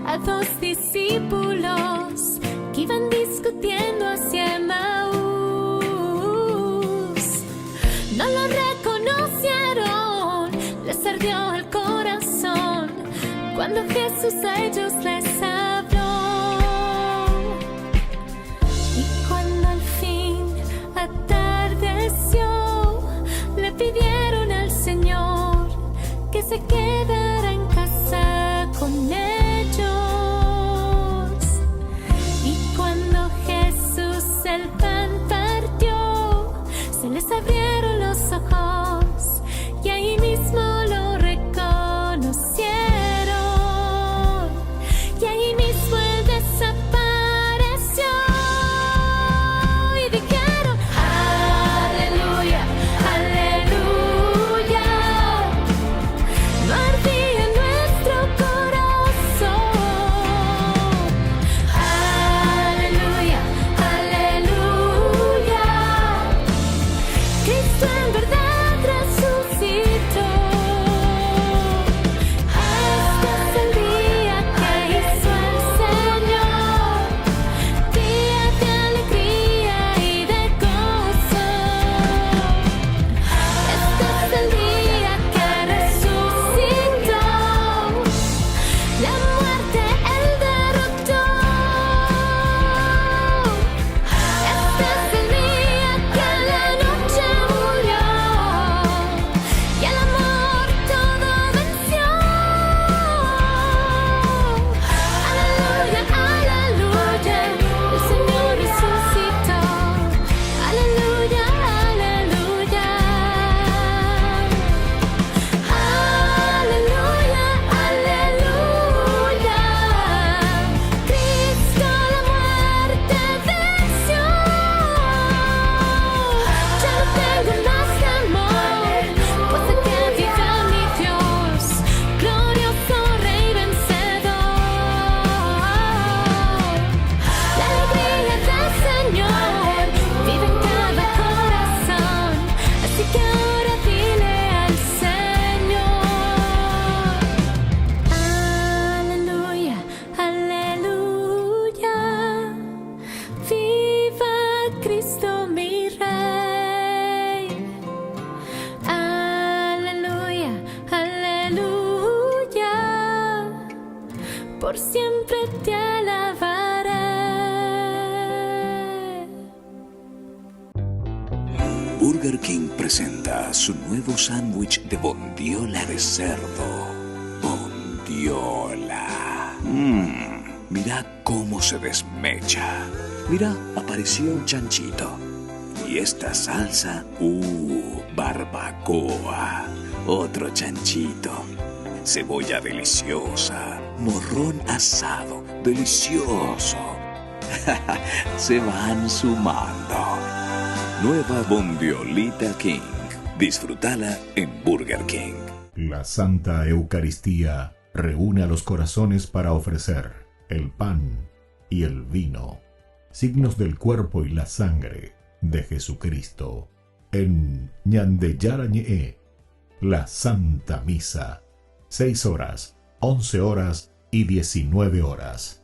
a 2 discípulos que iban discutiendo hacia Emaús. No lo reconocieron, les ardió el corazón cuando Jesús a ellos les habló. Y cuando al fin atardeció, le pidieron al Señor que se quedara en casa con ellos. Y cuando Jesús el pan partió, se les abrieron los ojos y ahí mismo lo reconocieron. Y ahí mismo él desapareció y dijeron: aleluya, aleluya. No ardía por siempre te alabaré. Burger King presenta su nuevo sándwich de bondiola de cerdo. Bondiola. Mira cómo se desmecha. Mira, apareció un chanchito. Y esta salsa, barbacoa. Otro chanchito. Cebolla deliciosa. Morrón asado, delicioso. Se van sumando. Nueva Bondiolita King. Disfrútala en Burger King. La Santa Eucaristía reúne a los corazones para ofrecer el pan y el vino, signos del cuerpo y la sangre de Jesucristo. En Ñande Yarañe, la Santa Misa, 6 horas, 11 horas y 19 horas.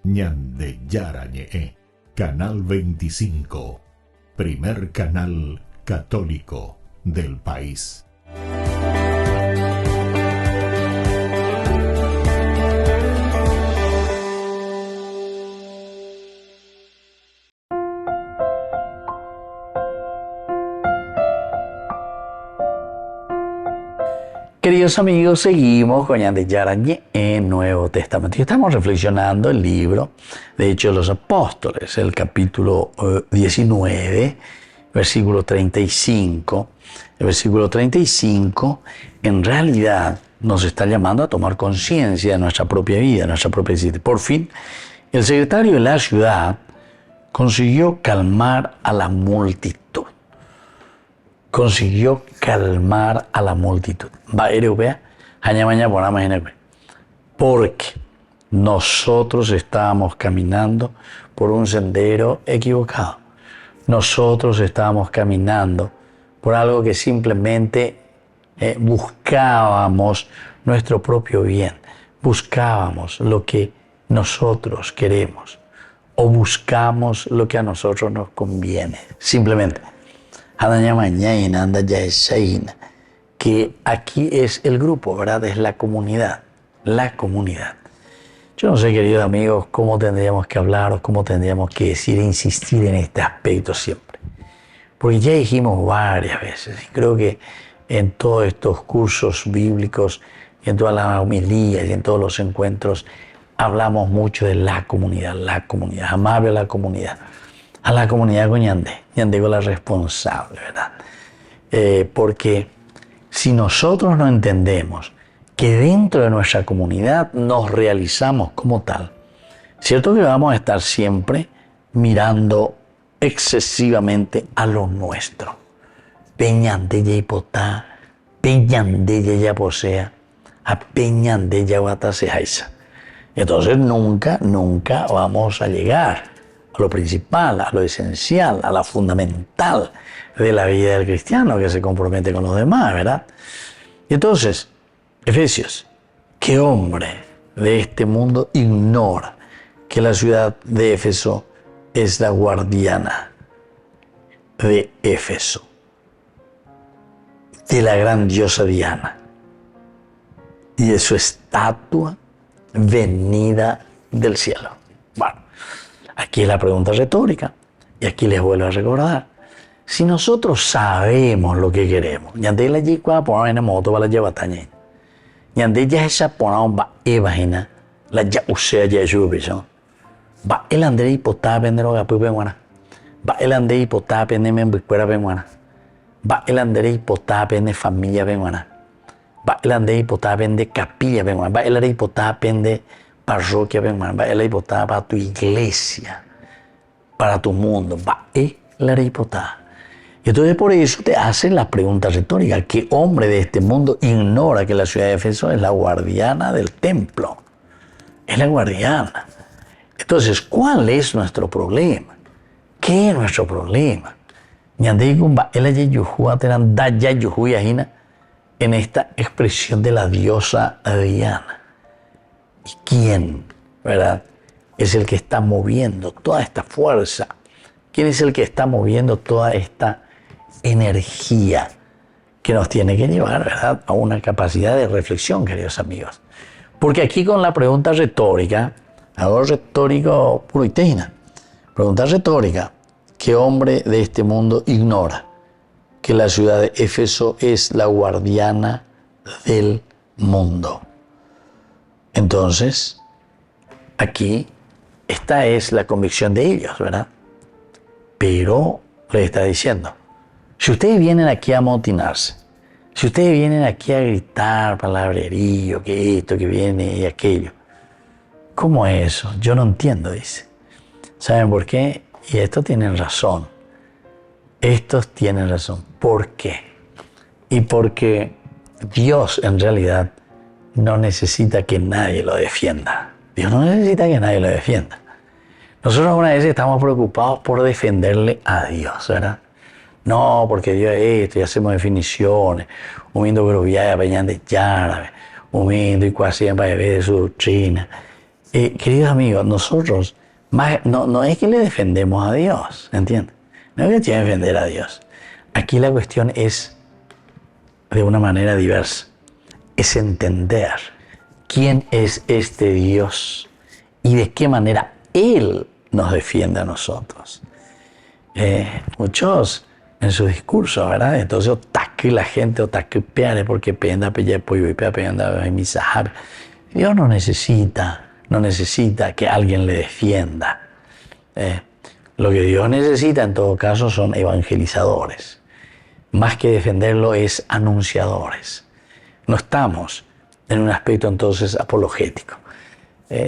Ñande Yarañe, Canal 25, primer canal católico del país. Queridos amigos, seguimos con Ñande Yarañe en Nuevo Testamento. Y estamos reflexionando el libro de Hechos de los Apóstoles, el capítulo 19, versículo 35. El versículo 35 en realidad nos está llamando a tomar conciencia de nuestra propia vida, de nuestra propia existencia. Por fin, el secretario de la ciudad consiguió calmar a la multitud. Consiguió calmar a la multitud. Porque nosotros estábamos caminando por un sendero equivocado. Nosotros estábamos caminando por algo que simplemente buscábamos nuestro propio bien. Buscábamos lo que nosotros queremos. O buscamos lo que a nosotros nos conviene. Simplemente. Que aquí es el grupo, ¿verdad? Es la comunidad. La comunidad. Yo no sé, queridos amigos, cómo tendríamos que hablar o cómo tendríamos que decir e insistir en este aspecto siempre. Porque ya dijimos varias veces, y creo que en todos estos cursos bíblicos, y en todas las homilías y en todos los encuentros, hablamos mucho de la comunidad, amable a la comunidad con Ñande con la responsable, ¿verdad? Porque si nosotros no entendemos que dentro de nuestra comunidad nos realizamos como tal, cierto que vamos a estar siempre mirando excesivamente a lo nuestro. Peñande ya hipotá, peñande ya posea, a peñande ya guatasejaisa. Entonces nunca vamos a llegar a lo principal, a lo esencial, a lo fundamental de la vida del cristiano que se compromete con los demás, ¿verdad? Y entonces, Efesios, ¿qué hombre de este mundo ignora que la ciudad de Éfeso es la guardiana de Éfeso, de la gran diosa Diana y de su estatua venida del cielo? Bueno, aquí es la pregunta retórica y aquí les vuelvo a recordar. Si nosotros sabemos lo que queremos, ñande la yicua por una moto para la llevataña, ñande ya esa por una evagina, la ya usea ya eso, va el ande hipotá vender o gapu benguana, va el ande hipotá vender membuquera benguana, va el ande hipotá vender familia benguana, va el ande hipotá vender capilla benguana, va el ande hipotá vender parroquia benguana, va el hipotá para tu iglesia, para tu mundo, va el hipotá. Y entonces por eso te hacen la pregunta retórica: ¿qué hombre de este mundo ignora que la ciudad de Éfeso es la guardiana del templo? Es la guardiana. Entonces, ¿cuál es nuestro problema? ¿Qué es nuestro problema? En esta expresión de la diosa Diana. ¿Y quién, verdad, es el que está moviendo toda esta fuerza? ¿Quién es el que está moviendo toda esta energía que nos tiene que llevar, verdad, a una capacidad de reflexión, queridos amigos? Porque aquí con la pregunta retórica, algo retórico puro y teina. Pregunta retórica. ¿Qué hombre de este mundo ignora que la ciudad de Éfeso es la guardiana del mundo? Entonces, aquí, esta es la convicción de ellos, ¿verdad? Pero les está diciendo, si ustedes vienen aquí a amotinarse, si ustedes vienen aquí a gritar palabrerío, que esto, que viene y aquello, ¿cómo es eso? Yo no entiendo, dice. ¿Saben por qué? Y estos tienen razón. Estos tienen razón. ¿Por qué? Y porque Dios en realidad no necesita que nadie lo defienda. Dios no necesita que nadie lo defienda. Nosotros alguna vez estamos preocupados por defenderle a Dios, ¿verdad? No, porque Dios es esto, y hacemos definiciones, humilde gruviada, peñante árabe, humilde y cuasi en de su doctrina. Queridos amigos, nosotros no es que le defendemos a Dios, ¿entiendes? No es que tiene que defender a Dios. Aquí la cuestión es de una manera diversa. Es entender quién es este Dios y de qué manera Él nos defiende a nosotros. Muchos en su discurso, ¿verdad? Entonces, otaque la gente, otaque peare porque penda pella pollo y penda mi sahab. Dios no necesita que alguien le defienda. Lo que Dios necesita en todo caso son evangelizadores. Más que defenderlo es anunciadores. No estamos en un aspecto entonces apologético.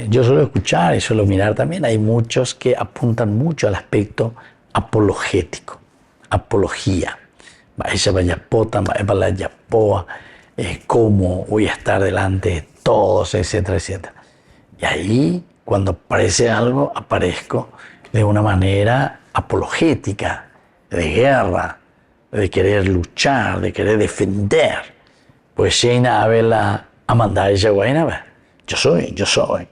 Yo suelo escuchar y suelo mirar también, hay muchos que apuntan mucho al aspecto apologético, apología. Cómo voy a estar delante de todos, etcétera, etcétera. Y ahí, cuando aparece algo, aparezco de una manera apologética, de guerra, de querer luchar, de querer defender. Pues Sheina Abela Amanda ella guayna, yo soy.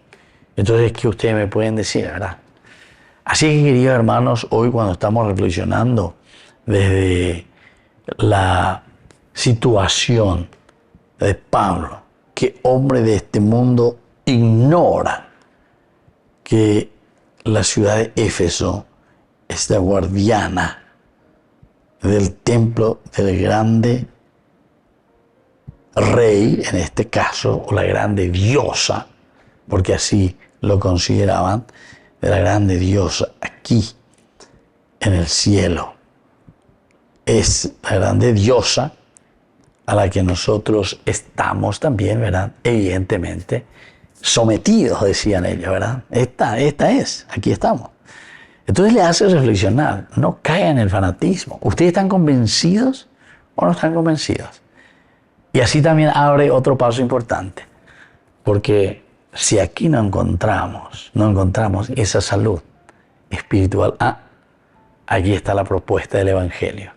Entonces, ¿qué ustedes me pueden decir, verdad? Así que, queridos hermanos, hoy cuando estamos reflexionando desde la situación de Pablo, que hombre de este mundo ignora que la ciudad de Éfeso es la guardiana del templo del grande rey, en este caso, o la grande diosa, porque así lo consideraban, de la grande diosa aquí en el cielo. Es la grande diosa a la que nosotros estamos también, ¿verdad? Evidentemente sometidos, decían ellos, ¿verdad? Esta es, aquí estamos. Entonces le hace reflexionar, no caigan en el fanatismo. ¿Ustedes están convencidos o no están convencidos? Y así también abre otro paso importante, porque si aquí no encontramos esa salud espiritual, aquí está la propuesta del Evangelio.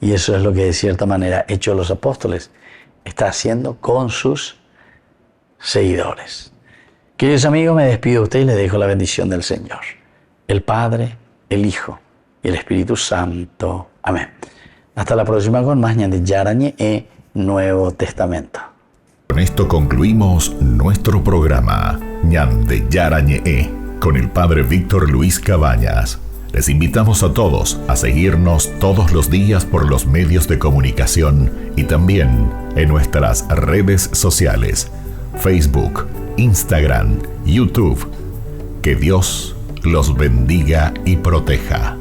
Y eso es lo que de cierta manera Hechos de los Apóstoles está haciendo con sus seguidores. Queridos amigos, me despido de ustedes y les dejo la bendición del Señor, el Padre, el Hijo y el Espíritu Santo. Amén. Hasta la próxima con más Ñande Yarañe e Nuevo Testamento. Con esto concluimos nuestro programa Ñande Yarañe con el Padre Víctor Luis Cabañas. Les invitamos a todos a seguirnos todos los días por los medios de comunicación y también en nuestras redes sociales, Facebook, Instagram, YouTube. Que Dios los bendiga y proteja.